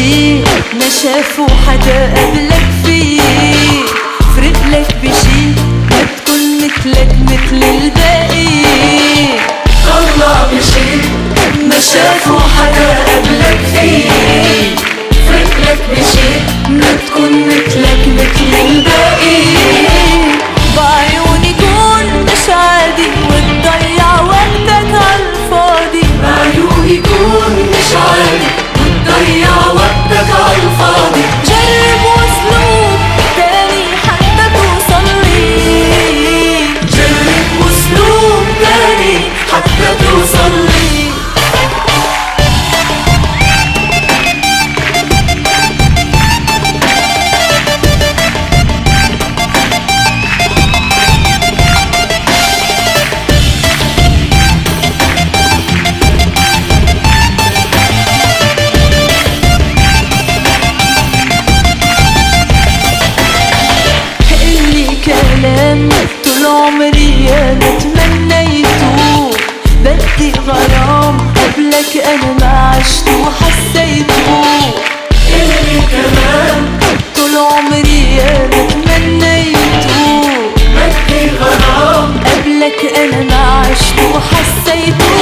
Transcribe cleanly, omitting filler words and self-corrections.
بشي ما شافوا حدا قبلك فيه. فرقلك بشي ما تكون مثلك مثل الباقي. طلع بشي ما شافوا حدا قبلك فيه. فرقلك بشي ما تكون مثلك مثل الباقي. بعيوني كون مش عادي وتضيع وقتك عالفاضي. بعيوني كون مش عادي وتضيع وقتك عالفاضي. جرب اسلوب تاني حتى توصلي. جرب اسلوب تاني حتى توصلي. كلام طول عمري انا تمنيته. بدي غرام قبلك انا ما عشته وحسيته. اللي كمان طول عمري انا تمنيته. بدي غرام قبلك انا ما عشته وحسيته.